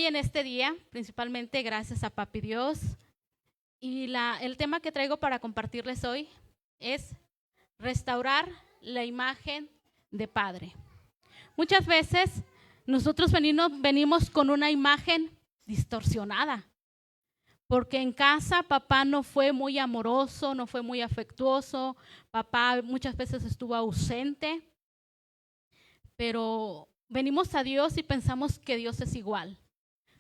hoy en este día, principalmente gracias a Papi Dios. Y el tema que traigo para compartirles hoy es restaurar la imagen de padre. Muchas veces nosotros venimos con una imagen distorsionada, porque en casa papá no fue muy amoroso, no fue muy afectuoso, papá muchas veces estuvo ausente, pero venimos a Dios y pensamos que Dios es igual.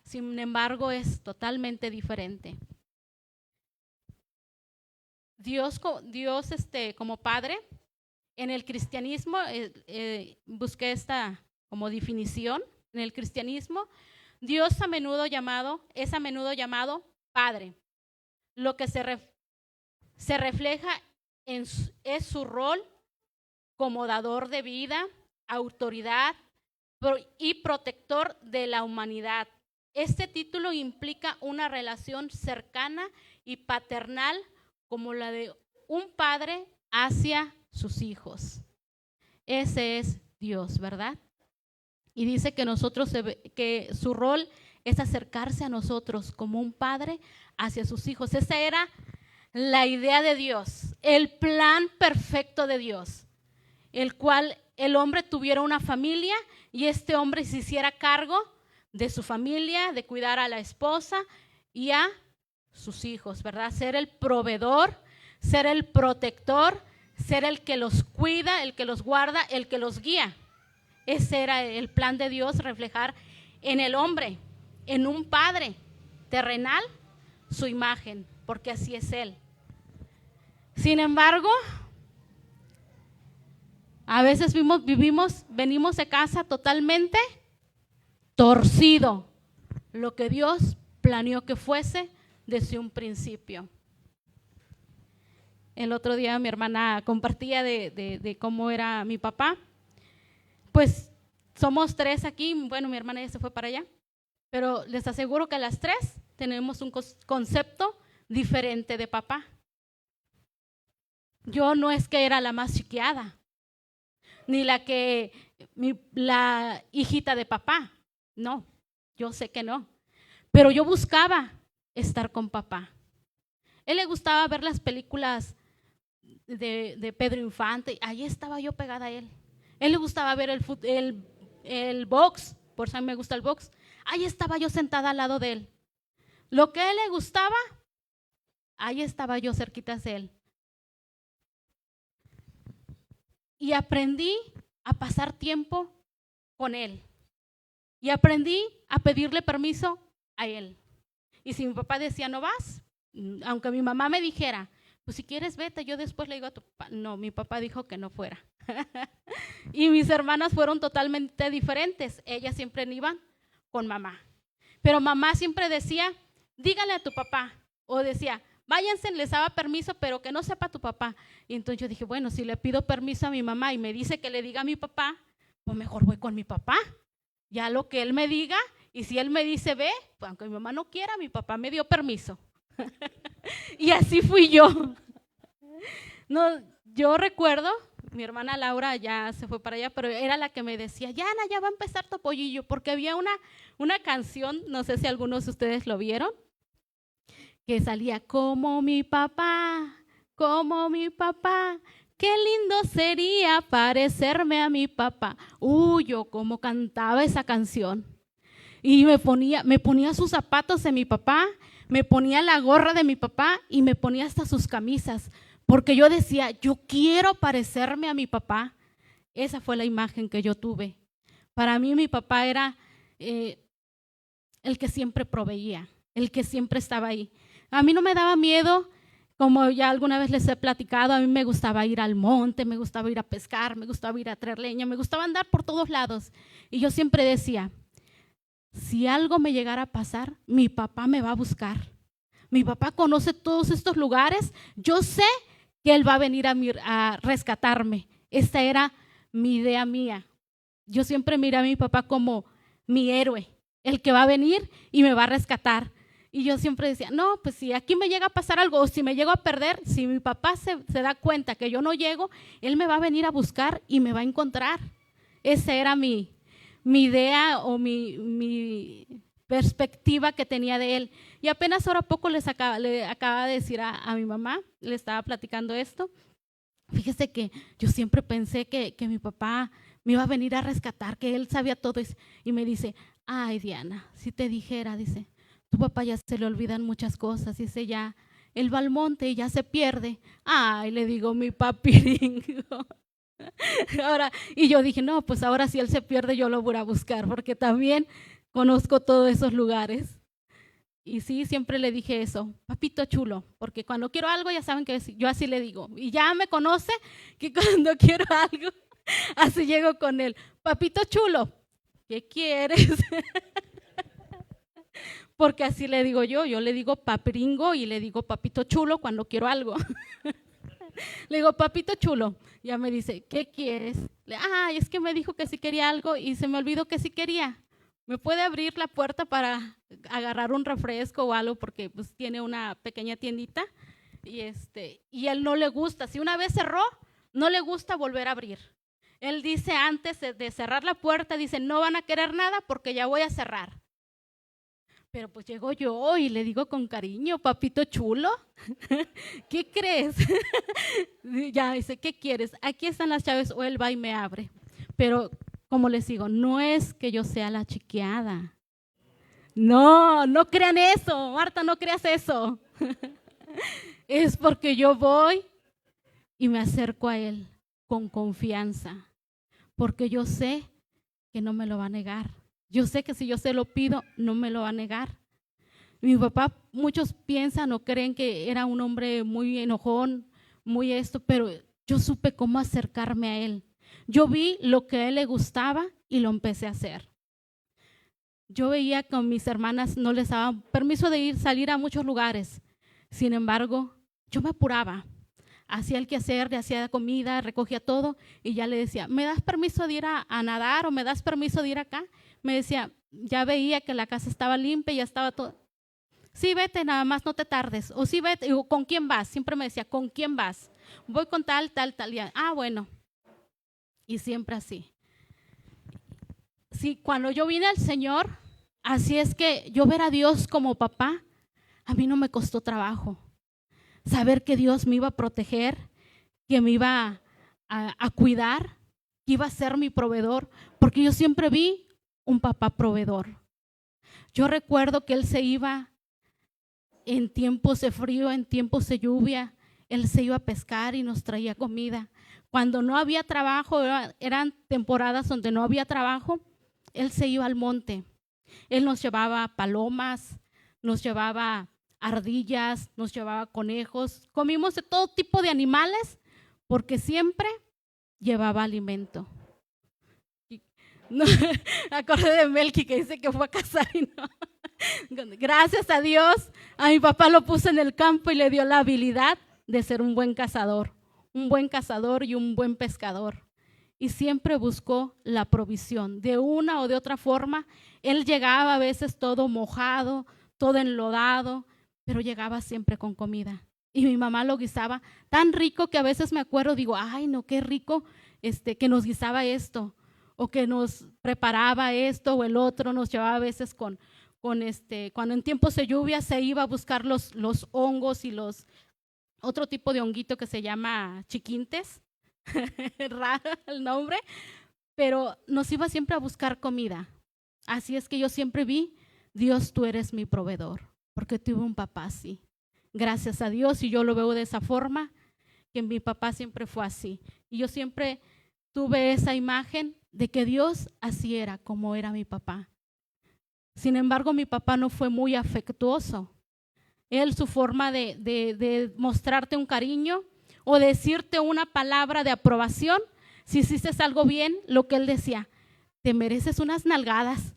Sin embargo, es totalmente diferente. Dios como padre, en el cristianismo, busqué esta como definición, en el cristianismo, Dios es a menudo llamado padre. Lo que se refleja es su rol como dador de vida, autoridad y protector de la humanidad. Este título implica una relación cercana y paternal como la de un padre hacia sus hijos. Ese es Dios, ¿verdad? Y dice que su rol es acercarse a nosotros como un padre hacia sus hijos. Esa era la idea de Dios, el plan perfecto de Dios, el cual el hombre tuviera una familia y este hombre se hiciera cargo de su familia, de cuidar a la esposa y a sus hijos, ¿verdad? Ser el proveedor, ser el protector, ser el que los cuida, el que los guarda, el que los guía. Ese era el plan de Dios, reflejar en el hombre, en un padre terrenal, su imagen, porque así es Él. Sin embargo, a veces venimos de casa totalmente torcido, lo que Dios planeó que fuese desde un principio. El otro día mi hermana compartía de cómo era mi papá. Pues somos 3 aquí, bueno, mi hermana ya se fue para allá, pero les aseguro que las 3 tenemos un concepto diferente de papá. Yo no es que era la más chiqueada, ni la hijita de papá, no, yo sé que no, pero yo buscaba estar con papá. Él le gustaba ver las películas de Pedro Infante, ahí estaba yo pegada a él. Él le gustaba ver el box, por eso a mí me gusta el box, ahí estaba yo sentada al lado de él. Lo que a él le gustaba, ahí estaba yo cerquita de él. Y aprendí a pasar tiempo con él. Y aprendí a pedirle permiso a él. Y si mi papá decía, no vas, aunque mi mamá me dijera, pues si quieres vete, yo después le digo a tu papá. No, mi papá dijo que no fuera. Y mis hermanas fueron totalmente diferentes. Ellas siempre iban con mamá. Pero mamá siempre decía, dígale a tu papá. O decía, váyanse, les daba permiso, pero que no sepa tu papá. Y entonces yo dije, bueno, si le pido permiso a mi mamá y me dice que le diga a mi papá, pues mejor voy con mi papá. Ya lo que él me diga, y si él me dice ve, pues aunque mi mamá no quiera, mi papá me dio permiso. Y así fui yo. No, yo recuerdo, mi hermana Laura ya se fue para allá, pero era la que me decía, Yana, ya va a empezar tu pollillo, porque había una canción, no sé si algunos de ustedes lo vieron, que salía como mi papá, qué lindo sería parecerme a mi papá. Yo como cantaba esa canción. Y me ponía sus zapatos de mi papá, me ponía la gorra de mi papá y me ponía hasta sus camisas, porque yo decía, yo quiero parecerme a mi papá. Esa fue la imagen que yo tuve. Para mí mi papá era el que siempre proveía, el que siempre estaba ahí. A mí no me daba miedo, como ya alguna vez les he platicado, a mí me gustaba ir al monte, me gustaba ir a pescar, me gustaba ir a traer leña, me gustaba andar por todos lados. Y yo siempre decía, si algo me llegara a pasar, mi papá me va a buscar. Mi papá conoce todos estos lugares, yo sé que él va a venir a rescatarme. Esta era mi idea mía. Yo siempre miré a mi papá como mi héroe, el que va a venir y me va a rescatar. Y yo siempre decía, no, pues si aquí me llega a pasar algo o si me llego a perder, si mi papá se da cuenta que yo no llego, él me va a venir a buscar y me va a encontrar. Esa era mi idea o mi perspectiva que tenía de él. Y apenas ahora poco le acaba de decir a mi mamá, le estaba platicando esto. Fíjese que yo siempre pensé que mi papá me iba a venir a rescatar, que él sabía todo eso. Y me dice, ay Diana, si te dijera, dice, tu papá ya se le olvidan muchas cosas, dice, ya, él va al monte y ya se pierde. Ay, le digo, mi papiringo. Ahora, y yo dije, no, pues ahora si él se pierde yo lo voy a buscar, porque también conozco todos esos lugares. Y sí, siempre le dije eso, papito chulo, porque cuando quiero algo ya saben que yo así le digo. Y ya me conoce que cuando quiero algo, así llego con él. Papito chulo, ¿qué quieres? Porque así le digo yo le digo papiringo y le digo papito chulo cuando quiero algo. Le digo, papito chulo, ya me dice, ¿qué quieres? Ay, es que me dijo que sí quería algo y se me olvidó que sí quería. ¿Me puede abrir la puerta para agarrar un refresco o algo? Porque pues tiene una pequeña tiendita y él no le gusta. Si una vez cerró, no le gusta volver a abrir. Él dice antes de cerrar la puerta, dice, no van a querer nada porque ya voy a cerrar. Pero pues llego yo y le digo con cariño, papito chulo, ¿qué crees? Ya dice, ¿qué quieres? Aquí están las llaves, o él va y me abre. Pero como les digo, no es que yo sea la chiqueada. No, no crean eso, Marta, no creas eso. Es porque yo voy y me acerco a él con confianza, porque yo sé que no me lo va a negar. Yo sé que si yo se lo pido, no me lo va a negar. Mi papá, muchos piensan o creen que era un hombre muy enojón, muy esto, pero yo supe cómo acercarme a él. Yo vi lo que a él le gustaba y lo empecé a hacer. Yo veía que con mis hermanas no les daban permiso de salir a muchos lugares. Sin embargo, yo me apuraba. Hacía el quehacer, le hacía comida, recogía todo y ya le decía, ¿me das permiso de ir a nadar o me das permiso de ir acá? Me decía, ya veía que la casa estaba limpia, ya estaba todo. Sí, vete, nada más no te tardes. O sí, vete, digo, ¿con quién vas? Siempre me decía, ¿con quién vas? Voy con tal. Ah, bueno. Y siempre así. Sí, cuando yo vine al Señor, así es que yo ver a Dios como papá, a mí no me costó trabajo. Saber que Dios me iba a proteger, que me iba a cuidar, que iba a ser mi proveedor, porque yo siempre vi un papá proveedor. Yo recuerdo que Él se iba en tiempos de frío, en tiempos de lluvia, Él se iba a pescar y nos traía comida. Cuando no había trabajo, eran temporadas donde no había trabajo, Él se iba al monte. Él nos llevaba palomas, nos llevaba ardillas, nos llevaba conejos. Comimos de todo tipo de animales porque siempre llevaba alimento. No, acordé de Melqui que dice que fue a cazar y no. Gracias a Dios, a mi papá lo puso en el campo y le dio la habilidad de ser un buen cazador y un buen pescador. Y siempre buscó la provisión. De una o de otra forma, él llegaba a veces todo mojado, todo enlodado, pero llegaba siempre con comida. Y mi mamá lo guisaba tan rico que a veces me acuerdo, digo, ay no, qué rico que nos guisaba esto, o que nos preparaba esto o el otro, nos llevaba a veces cuando en tiempos de lluvia se iba a buscar los hongos y otro tipo de honguito que se llama chiquintes, raro el nombre, pero nos iba siempre a buscar comida. Así es que yo siempre vi, Dios, tú eres mi proveedor, porque tuve un papá así. Gracias a Dios, y yo lo veo de esa forma, que mi papá siempre fue así. Y yo siempre tuve esa imagen de que Dios así era, como era mi papá. Sin embargo, mi papá no fue muy afectuoso. Él, su forma de mostrarte un cariño o decirte una palabra de aprobación, si hiciste algo bien, lo que él decía, te mereces unas nalgadas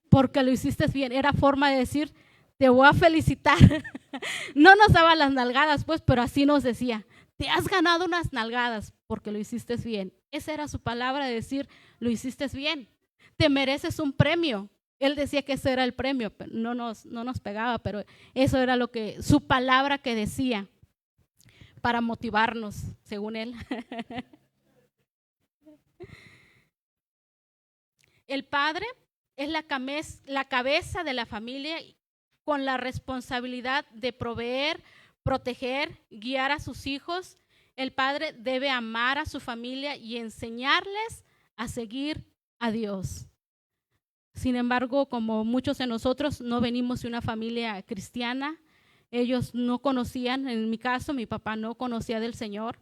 porque lo hiciste bien. Era forma de decir, te voy a felicitar. No nos daba las nalgadas, pues, pero así nos decía, te has ganado unas nalgadas porque lo hiciste bien. Esa era su palabra de decir, lo hiciste bien. Te mereces un premio. Él decía que ese era el premio, pero no nos pegaba, pero eso era su palabra que decía para motivarnos, según él. El padre es la cabeza de la familia con la responsabilidad de proveer, proteger, guiar a sus hijos. El padre debe amar a su familia y enseñarles a seguir a Dios. Sin embargo, como muchos de nosotros no venimos de una familia cristiana, ellos no conocían, en mi caso, mi papá no conocía del Señor.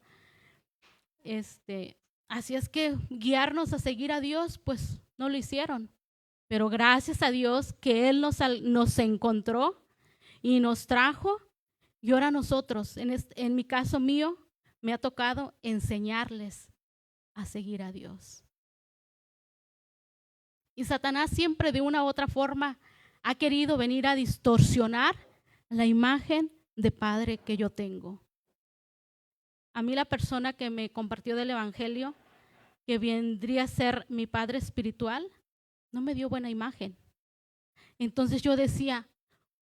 Así es que guiarnos a seguir a Dios, pues no lo hicieron. Pero gracias a Dios que Él nos encontró y nos trajo. Y ahora nosotros, en mi caso mío, me ha tocado enseñarles a seguir a Dios. Y Satanás siempre de una u otra forma ha querido venir a distorsionar la imagen de padre que yo tengo. A mí la persona que me compartió del evangelio, que vendría a ser mi padre espiritual, no me dio buena imagen. Entonces yo decía,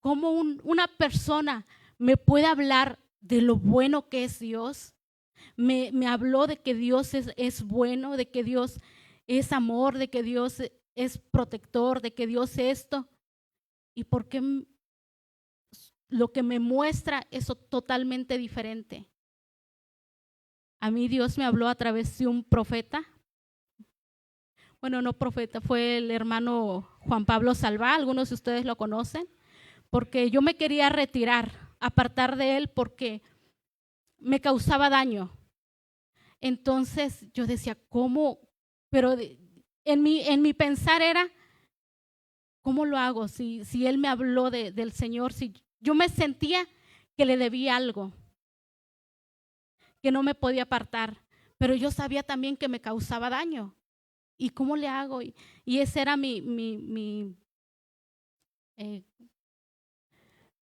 ¿cómo una persona me puede hablar de lo bueno que es Dios? Me habló de que Dios es bueno, de que Dios es amor, de que Dios es protector, de que Dios es esto. ¿Y por qué lo que me muestra es totalmente diferente? A mí Dios me habló a través de un profeta. Bueno, no profeta, fue el hermano Juan Pablo Salvá, algunos de ustedes lo conocen, porque yo me quería retirar, apartar de él porque me causaba daño. Entonces yo decía, ¿cómo? Pero en mi pensar era, ¿cómo lo hago? Si él me habló del Señor, si yo me sentía que le debía algo, que no me podía apartar, pero yo sabía también que me causaba daño. ¿Y cómo le hago? Y ese era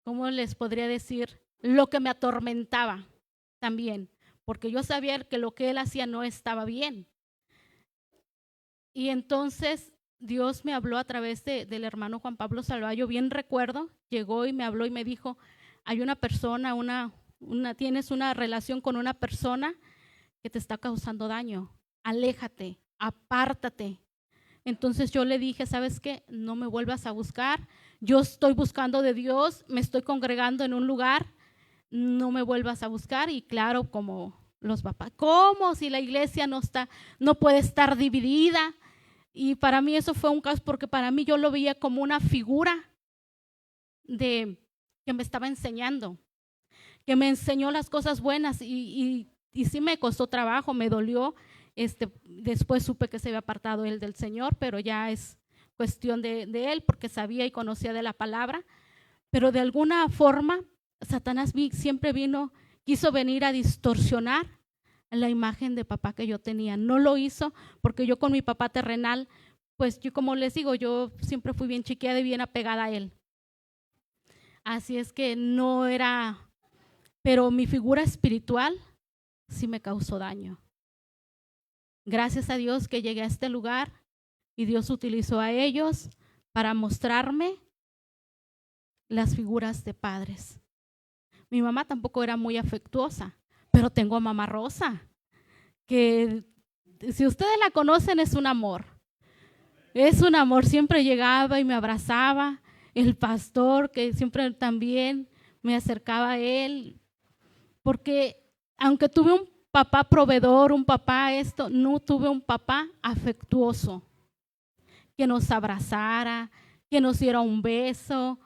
¿cómo les podría decir? Lo que me atormentaba también, porque yo sabía que lo que él hacía no estaba bien. Y entonces Dios me habló a través del hermano Juan Pablo Salvá. Yo bien recuerdo, llegó y me habló y me dijo, hay una persona, tienes una relación con una persona que te está causando daño, aléjate, apártate. Entonces yo le dije, ¿sabes qué? No me vuelvas a buscar, yo estoy buscando de Dios, me estoy congregando en un lugar, no me vuelvas a buscar. Y claro, como los papás, ¿cómo si la iglesia no puede estar dividida? Y para mí eso fue un caos, porque para mí yo lo veía como una figura que me estaba enseñando, que me enseñó las cosas buenas y sí me costó trabajo, me dolió. Después supe que se había apartado él del Señor, pero ya es cuestión de él, porque sabía y conocía de la palabra. Pero de alguna forma Satanás siempre quiso venir a distorsionar la imagen de papá que yo tenía. No lo hizo porque yo con mi papá terrenal, pues yo, como les digo, yo siempre fui bien chiqueada y bien apegada a él. Así es que no era, pero mi figura espiritual sí me causó daño. Gracias a Dios que llegué a este lugar y Dios utilizó a ellos para mostrarme las figuras de padres. Mi mamá tampoco era muy afectuosa, pero tengo a mamá Rosa, que si ustedes la conocen es un amor. Es un amor, siempre llegaba y me abrazaba. El pastor, que siempre también me acercaba a él, porque aunque tuve un papá proveedor, un papá no tuve un papá afectuoso, que nos abrazara, que nos diera un beso.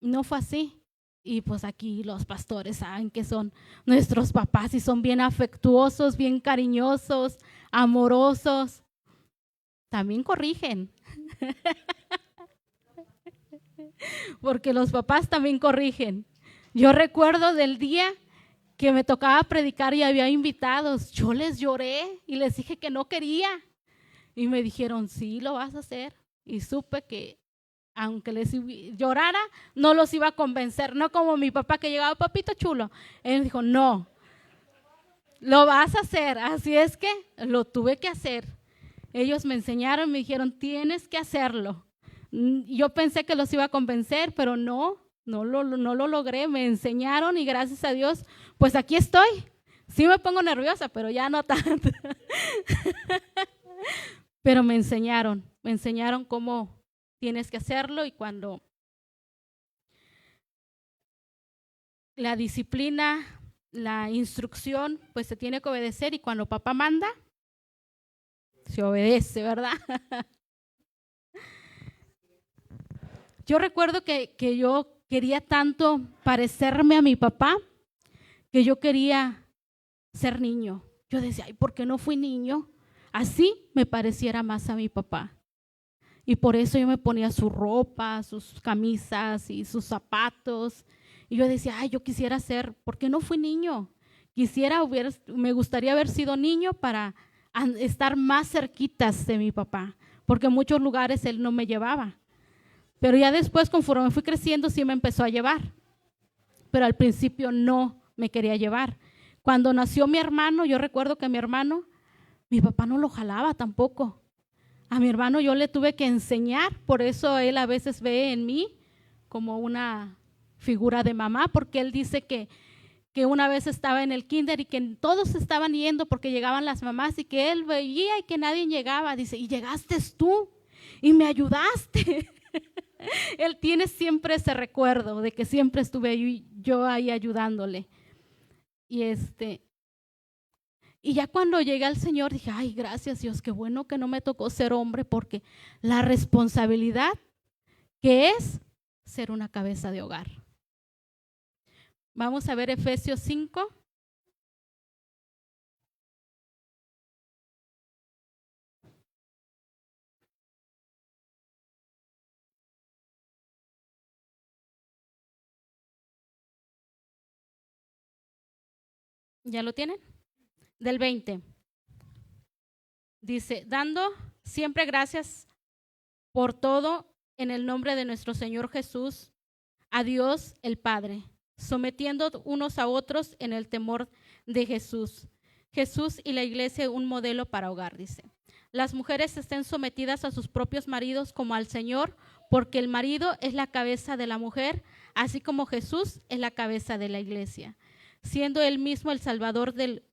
No fue así. Y pues aquí los pastores saben que son nuestros papás y son bien afectuosos, bien cariñosos, amorosos. También corrigen. Porque los papás también corrigen. Yo recuerdo del día que me tocaba predicar y había invitados. Yo les lloré y les dije que no quería. Y me dijeron, sí, lo vas a hacer. Y supe que aunque les llorara, no los iba a convencer. No como mi papá que llegaba, papito chulo. Él dijo, no, lo vas a hacer. Así es que lo tuve que hacer. Ellos me enseñaron, me dijeron, tienes que hacerlo. Yo pensé que los iba a convencer, pero no lo logré. Me enseñaron y gracias a Dios, pues aquí estoy. Sí me pongo nerviosa, pero ya no tanto. Pero me enseñaron cómo tienes que hacerlo, y cuando la disciplina, la instrucción, pues se tiene que obedecer, y cuando papá manda, se obedece, ¿verdad? Yo recuerdo que yo quería tanto parecerme a mi papá que yo quería ser niño. Yo decía, ay, ¿por qué no fui niño? Así me pareciera más a mi papá. Y por eso yo me ponía su ropa, sus camisas y sus zapatos. Y yo decía, ay, yo quisiera ser, ¿por qué no fui niño? Me gustaría haber sido niño para estar más cerquitas de mi papá, porque en muchos lugares él no me llevaba. Pero ya después, conforme fui creciendo, sí me empezó a llevar. Pero al principio no me quería llevar. Cuando nació mi hermano, yo recuerdo que mi papá no lo jalaba tampoco. A mi hermano yo le tuve que enseñar, por eso él a veces ve en mí como una figura de mamá, porque él dice que una vez estaba en el kinder y que todos estaban yendo porque llegaban las mamás, y que él veía y que nadie llegaba. Dice, y llegaste tú y me ayudaste. Él tiene siempre ese recuerdo de que siempre estuve yo ahí ayudándole. Y ya cuando llegué al Señor dije, ay, gracias Dios, qué bueno que no me tocó ser hombre, porque la responsabilidad que es ser una cabeza de hogar. Vamos a ver Efesios 5. ¿Ya lo tienen? Del 20. Dice, dando siempre gracias por todo en el nombre de nuestro Señor Jesús, a Dios el Padre, sometiendo unos a otros en el temor de Jesús. Jesús y la iglesia un modelo para hogar, dice. Las mujeres estén sometidas a sus propios maridos como al Señor, porque el marido es la cabeza de la mujer, así como Jesús es la cabeza de la iglesia, siendo él mismo el salvador del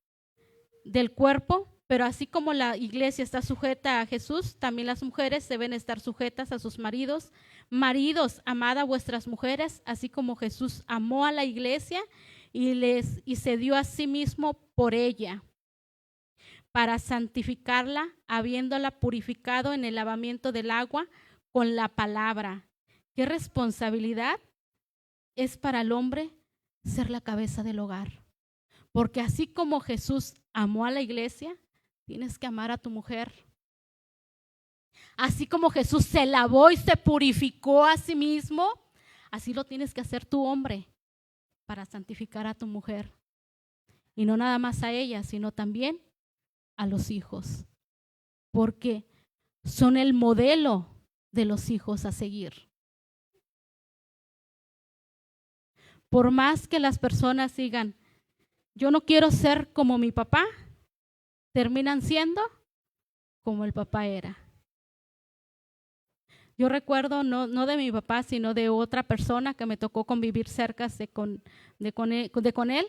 cuerpo. Pero así como la iglesia está sujeta a Jesús, también las mujeres deben estar sujetas a sus maridos. Maridos, amad a vuestras mujeres, así como Jesús amó a la iglesia y se dio a sí mismo por ella, para santificarla, habiéndola purificado en el lavamiento del agua con la palabra. ¿Qué responsabilidad es para el hombre ser la cabeza del hogar? Porque así como Jesús amó a la iglesia, tienes que amar a tu mujer. Así como Jesús se lavó y se purificó a sí mismo, así lo tienes que hacer tu hombre para santificar a tu mujer. Y no nada más a ella, sino también a los hijos. Porque son el modelo de los hijos a seguir. Por más que las personas digan, yo no quiero ser como mi papá, terminan siendo como el papá era. Yo recuerdo, no de mi papá, sino de otra persona que me tocó convivir cerca con él.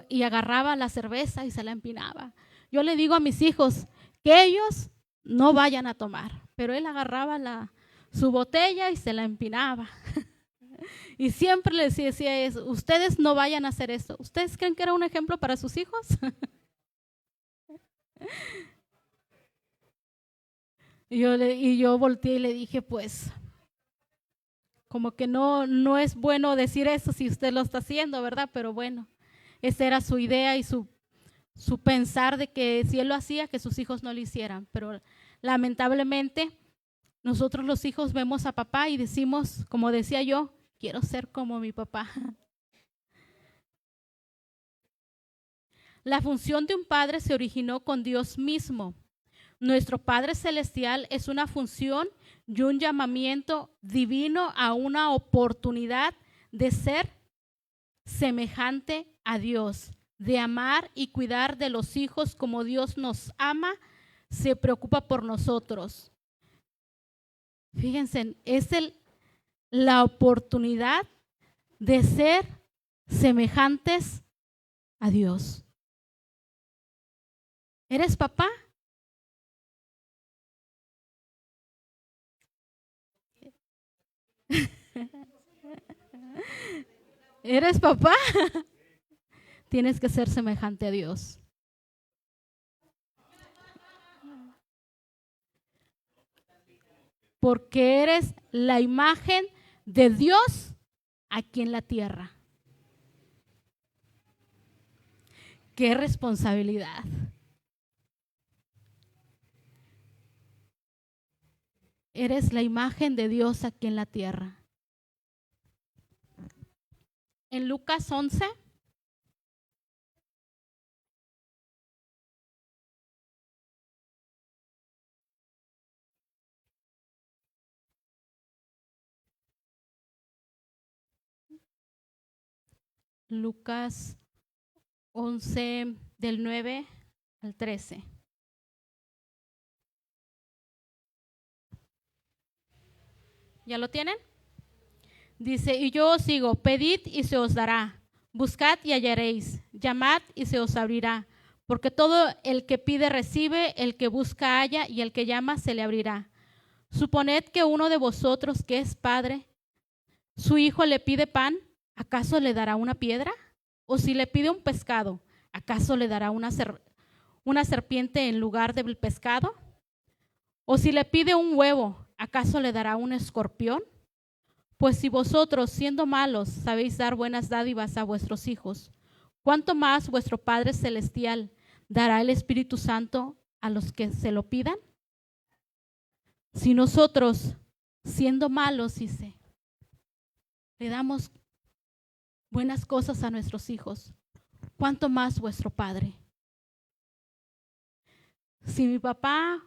Y agarraba la cerveza y se la empinaba. Yo le digo a mis hijos que ellos no vayan a tomar, pero él agarraba su botella y se la empinaba. Y siempre les decía eso, ustedes no vayan a hacer eso. ¿Ustedes creen que era un ejemplo para sus hijos? Y yo volteé y le dije, pues, como que no es bueno decir eso si usted lo está haciendo, ¿verdad? Pero bueno, esa era su idea y su pensar de que si él lo hacía, que sus hijos no lo hicieran. Pero lamentablemente, nosotros los hijos vemos a papá y decimos, como decía yo, quiero ser como mi papá. La función de un padre se originó con Dios mismo. Nuestro Padre Celestial es una función y un llamamiento divino a una oportunidad de ser semejante a Dios, de amar y cuidar de los hijos como Dios nos ama, se preocupa por nosotros. Fíjense, es la oportunidad de ser semejantes a Dios. ¿Eres papá? ¿Eres papá? Tienes que ser semejante a Dios. Porque eres la imagen de Dios aquí en la tierra. ¡Qué responsabilidad! Eres la imagen de Dios aquí en la tierra. En Lucas 11, Lucas 11 del 9 al 13. ¿Ya lo tienen? Dice, y yo os sigo, pedid y se os dará, buscad y hallaréis, llamad y se os abrirá, porque todo el que pide recibe, el que busca halla y el que llama se le abrirá. Suponed que uno de vosotros que es padre, su hijo le pide pan, ¿acaso le dará una piedra? O si le pide un pescado, ¿acaso le dará una serpiente en lugar del pescado? O si le pide un huevo, ¿acaso le dará un escorpión? Pues si vosotros, siendo malos, sabéis dar buenas dádivas a vuestros hijos, ¿cuánto más vuestro Padre Celestial dará el Espíritu Santo a los que se lo pidan? Si nosotros, siendo malos, dice, le damos buenas cosas a nuestros hijos, ¿cuánto más vuestro Padre? Si mi papá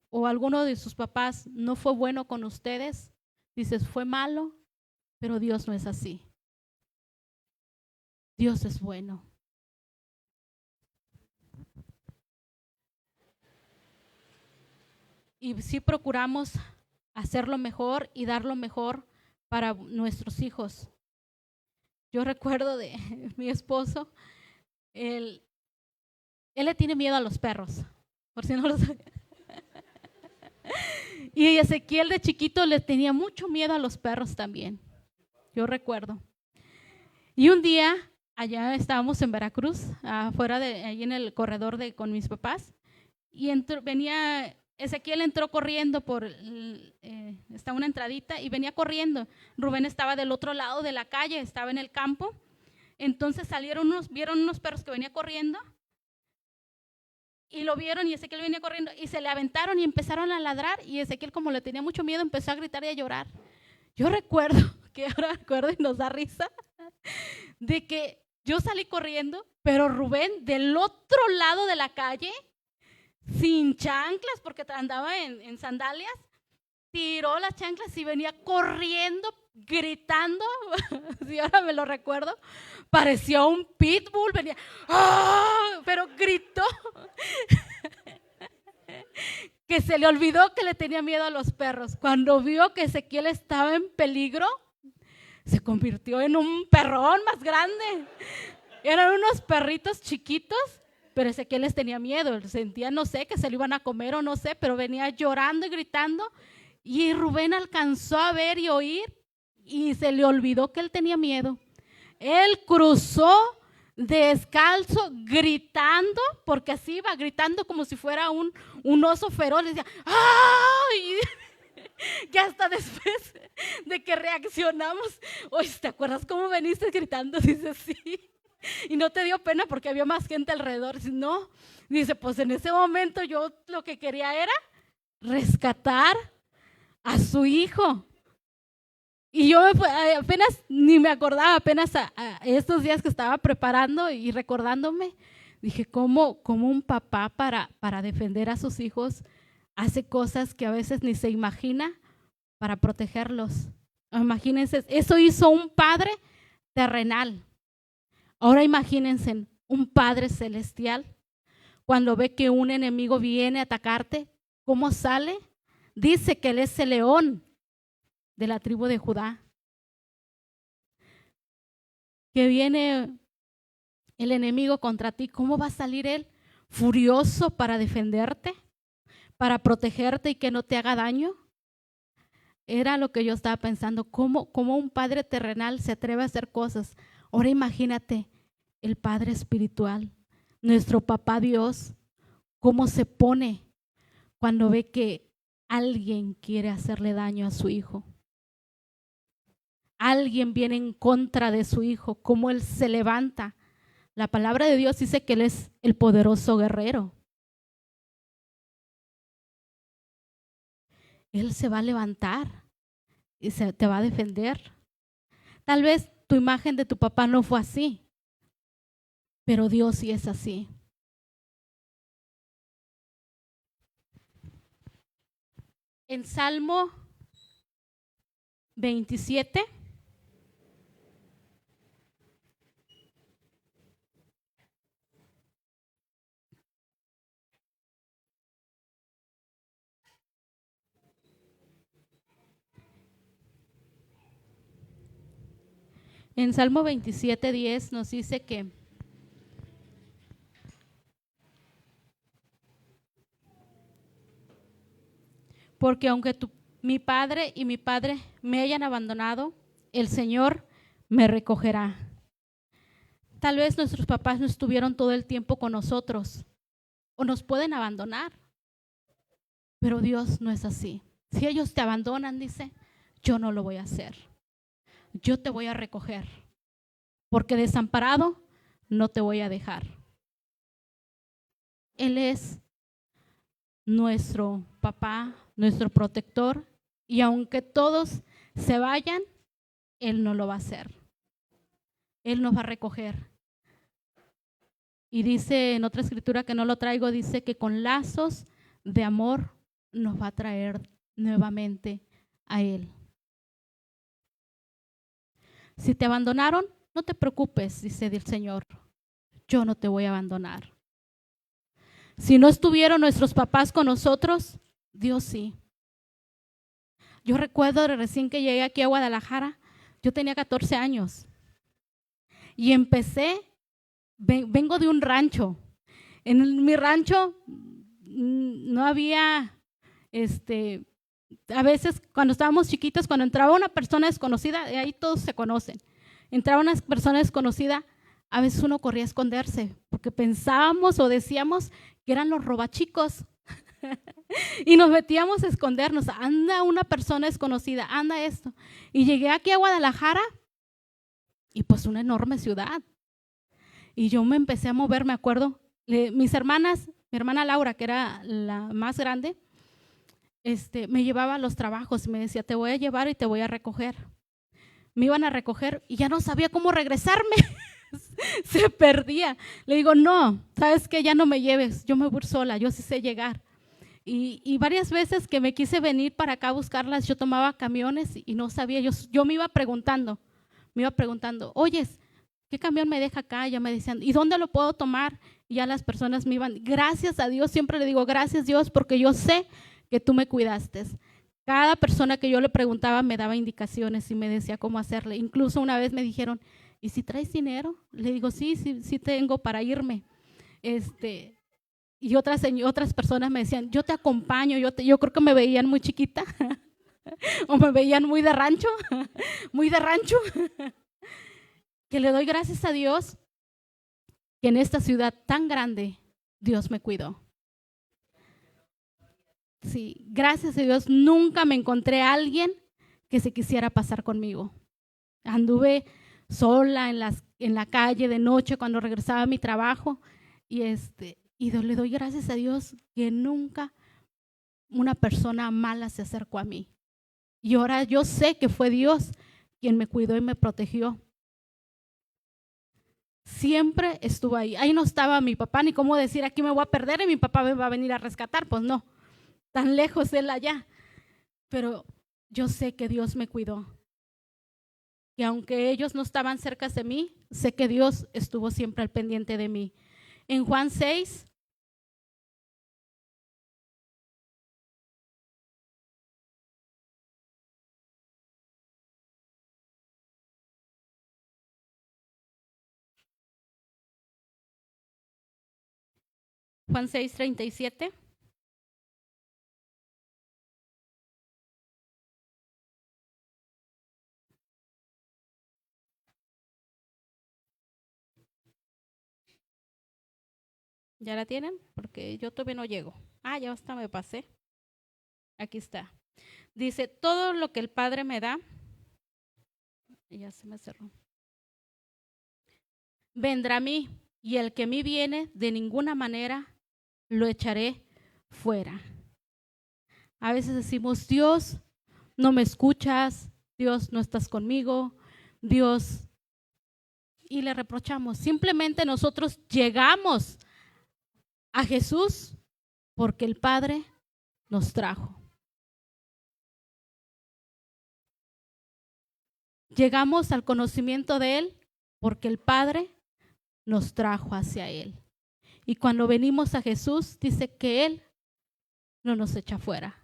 o alguno de sus papás no fue bueno con ustedes, dices, fue malo, pero Dios no es así. Dios es bueno. Y sí procuramos hacerlo mejor y dar lo mejor para nuestros hijos. Yo recuerdo de mi esposo, él le tiene miedo a los perros, por si no lo saben. Y Ezequiel de chiquito le tenía mucho miedo a los perros también. Yo recuerdo. Y un día, allá estábamos en Veracruz, afuera de ahí en el corredor con mis papás, y Ezequiel entró corriendo está una entradita y venía corriendo. Rubén estaba del otro lado de la calle, estaba en el campo. Entonces vieron unos perros que venía corriendo y lo vieron y Ezequiel venía corriendo y se le aventaron y empezaron a ladrar y Ezequiel, como le tenía mucho miedo, empezó a gritar y a llorar. Yo recuerdo y nos da risa, de que yo salí corriendo, pero Rubén del otro lado de la calle, sin chanclas, porque andaba en sandalias, tiró las chanclas y venía corriendo, gritando, si ahora me lo recuerdo, parecía un pitbull, venía, ¡oh! Pero gritó, que se le olvidó que le tenía miedo a los perros. Cuando vio que Ezequiel estaba en peligro, se convirtió en un perrón más grande. Eran unos perritos chiquitos, pero Ezequiel les tenía miedo, sentía, no sé, que se lo iban a comer o no sé, pero venía llorando y gritando. Y Rubén alcanzó a ver y oír y se le olvidó que él tenía miedo. Él cruzó descalzo, gritando, porque así iba gritando como si fuera un oso feroz. Le decía, ¡ay! Y hasta después de que reaccionamos, oye, ¿te acuerdas cómo veniste gritando? Dice, sí. Y no te dio pena porque había más gente alrededor. Dice, no. Dice, pues en ese momento yo lo que quería era rescatar a su hijo. Y yo apenas ni me acordaba, apenas a estos días que estaba preparando y recordándome, dije, ¿cómo un papá para defender a sus hijos hace cosas que a veces ni se imagina para protegerlos? Imagínense, eso hizo un padre terrenal. Ahora imagínense un padre celestial cuando ve que un enemigo viene a atacarte, ¿cómo sale? Dice que él es el león de la tribu de Judá. Que viene el enemigo contra ti, ¿cómo va a salir él? Furioso para defenderte, para protegerte y que no te haga daño. era lo que yo estaba pensando, cómo un padre terrenal se atreve a hacer cosas. Ahora imagínate el Padre espiritual, nuestro papá Dios, cómo se pone cuando ve que alguien quiere hacerle daño a su hijo. Alguien viene en contra de su hijo, cómo él se levanta. La palabra de Dios dice que él es el poderoso guerrero. Él se va a levantar y te va a defender. Tal vez tu imagen de tu papá no fue así, pero Dios sí es así. En Salmo 27, en Salmo 27:10 nos dice que porque aunque mi padre y mi padre me hayan abandonado, el Señor me recogerá. Tal vez nuestros papás no estuvieron todo el tiempo con nosotros o nos pueden abandonar, pero Dios no es así. Si ellos te abandonan, dice, yo no lo voy a hacer. Yo te voy a recoger, porque desamparado no te voy a dejar. Él es nuestro papá, nuestro protector, y aunque todos se vayan, Él no lo va a hacer. Él nos va a recoger. Y dice en otra escritura que no lo traigo, dice que con lazos de amor nos va a traer nuevamente a Él. Si te abandonaron, no te preocupes, dice el Señor. Yo no te voy a abandonar. Si no estuvieron nuestros papás con nosotros, Dios sí. Yo recuerdo recién que llegué aquí a Guadalajara, yo tenía 14 años y empecé, vengo de un rancho. En mi rancho no había, a veces cuando estábamos chiquitos, cuando entraba una persona desconocida, ahí todos se conocen, entraba una persona desconocida, a veces uno corría a esconderse porque pensábamos o decíamos que eran los robachicos. Y nos metíamos a escondernos, anda una persona desconocida, anda esto. Y llegué aquí a Guadalajara y pues una enorme ciudad. Y yo me empecé a mover, me acuerdo, mis hermanas, mi hermana Laura, que era la más grande, me llevaba a los trabajos y me decía, te voy a llevar y te voy a recoger. Me iban a recoger y ya no sabía cómo regresarme. Se perdía. Le digo, no, ¿sabes qué? Ya no me lleves, yo me voy sola, yo sí sé llegar. Y varias veces que me quise venir para acá a buscarlas, yo tomaba camiones y no sabía, yo me iba preguntando, oyes, ¿qué camión me deja acá? Ya me decían, ¿y dónde lo puedo tomar? Y ya las personas me iban, gracias a Dios, siempre le digo, gracias Dios, porque yo sé que tú me cuidaste. Cada persona que yo le preguntaba me daba indicaciones y me decía cómo hacerle. Incluso una vez me dijeron, ¿y si traes dinero? Le digo, sí tengo para irme. Y otras personas me decían, yo te acompaño, yo creo que me veían muy chiquita o me veían muy de rancho, muy de rancho, que le doy gracias a Dios que en esta ciudad tan grande Dios me cuidó. Sí, gracias a Dios nunca me encontré a alguien que se quisiera pasar conmigo. Anduve sola en la calle de noche cuando regresaba a mi trabajo y le doy gracias a Dios que nunca una persona mala se acercó a mí. Y ahora yo sé que fue Dios quien me cuidó y me protegió. Siempre estuvo ahí. Ahí no estaba mi papá, ni cómo decir aquí me voy a perder y mi papá me va a venir a rescatar. Pues no, tan lejos él allá. Pero yo sé que Dios me cuidó. Y aunque ellos no estaban cerca de mí, sé que Dios estuvo siempre al pendiente de mí. En Juan 6, Juan 6:37. ¿Ya la tienen? Porque yo todavía no llego. Ya hasta me pasé. Aquí está. Dice, todo lo que el Padre me da, y ya se me cerró, vendrá a mí, y el que a mí viene, de ninguna manera lo echaré fuera. A veces decimos, Dios, no me escuchas, Dios, no estás conmigo, Dios, y le reprochamos. Simplemente nosotros llegamos a Jesús porque el Padre nos trajo. Llegamos al conocimiento de Él porque el Padre nos trajo hacia Él. Y cuando venimos a Jesús, dice que Él no nos echa fuera.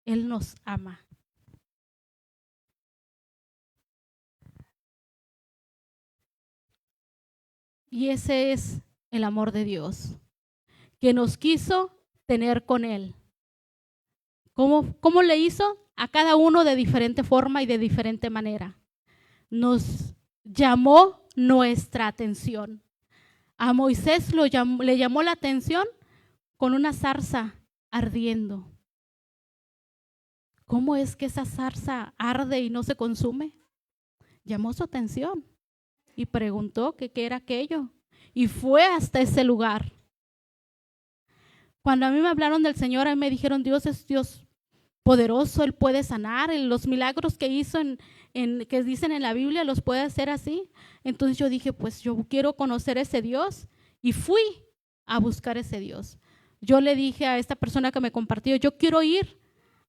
Él nos ama. Y ese es el amor de Dios, que nos quiso tener con Él. ¿Cómo le hizo? A cada uno de diferente forma y de diferente manera. Nos llamó nuestra atención. A Moisés le llamó la atención con una zarza ardiendo. ¿Cómo es que esa zarza arde y no se consume? Llamó su atención y preguntó qué era aquello. Y fue hasta ese lugar. Cuando a mí me hablaron del Señor, a mí me dijeron, Dios es Dios poderoso, Él puede sanar, los milagros que hizo que dicen en la Biblia los puede hacer así. Entonces yo dije, pues yo quiero conocer ese Dios, y fui a buscar ese Dios. Yo le dije a esta persona que me compartió, yo quiero ir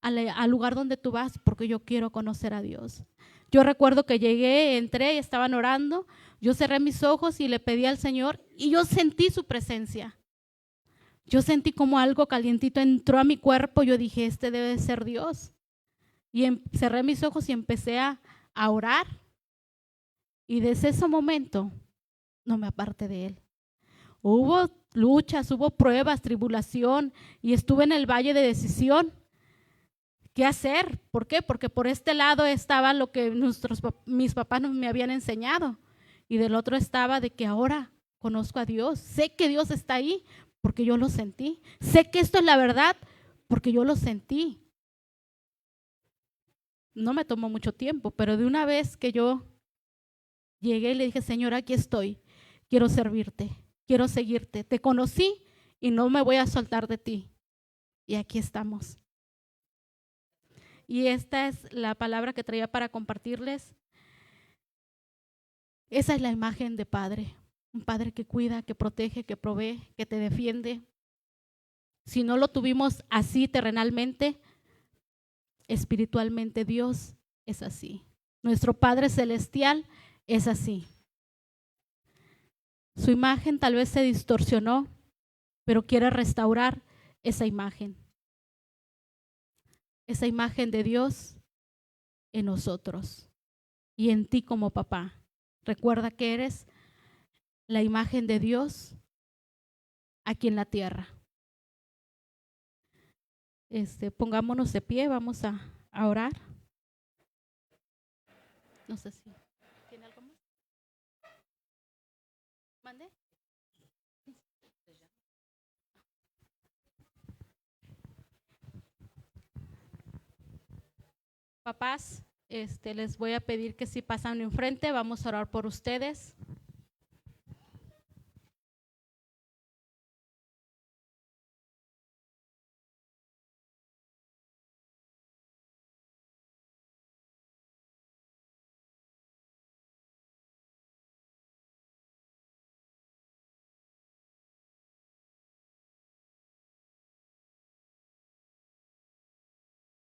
al lugar donde tú vas porque yo quiero conocer a Dios. Yo recuerdo que llegué, entré y estaban orando, yo cerré mis ojos y le pedí al Señor y yo sentí su presencia. Yo sentí como algo calientito entró a mi cuerpo. Yo dije, este debe ser Dios. Y cerré mis ojos y empecé a orar. Y desde ese momento no me aparté de Él. Hubo luchas, hubo pruebas, tribulación, y estuve en el valle de decisión. ¿Qué hacer? ¿Por qué? Porque por este lado estaba lo que mis papás me habían enseñado. Y del otro estaba de que ahora conozco a Dios. Sé que Dios está ahí porque yo lo sentí. Sé que esto es la verdad porque yo lo sentí. No me tomó mucho tiempo, pero de una vez que yo llegué y le dije, Señor, aquí estoy. Quiero servirte, quiero seguirte. Te conocí y no me voy a soltar de ti. Y aquí estamos. Y esta es la palabra que traía para compartirles. Esa es la imagen de Padre. Un Padre que cuida, que protege, que provee, que te defiende. Si no lo tuvimos así terrenalmente, espiritualmente Dios es así. Nuestro Padre Celestial es así. Su imagen tal vez se distorsionó, pero quiere restaurar esa imagen. Esa imagen de Dios en nosotros y en ti como papá. Recuerda que eres la imagen de Dios aquí en la tierra. Pongámonos de pie, vamos a orar. No sé si tiene algo más. ¿Mande? Papás, les voy a pedir que si pasan enfrente, vamos a orar por ustedes.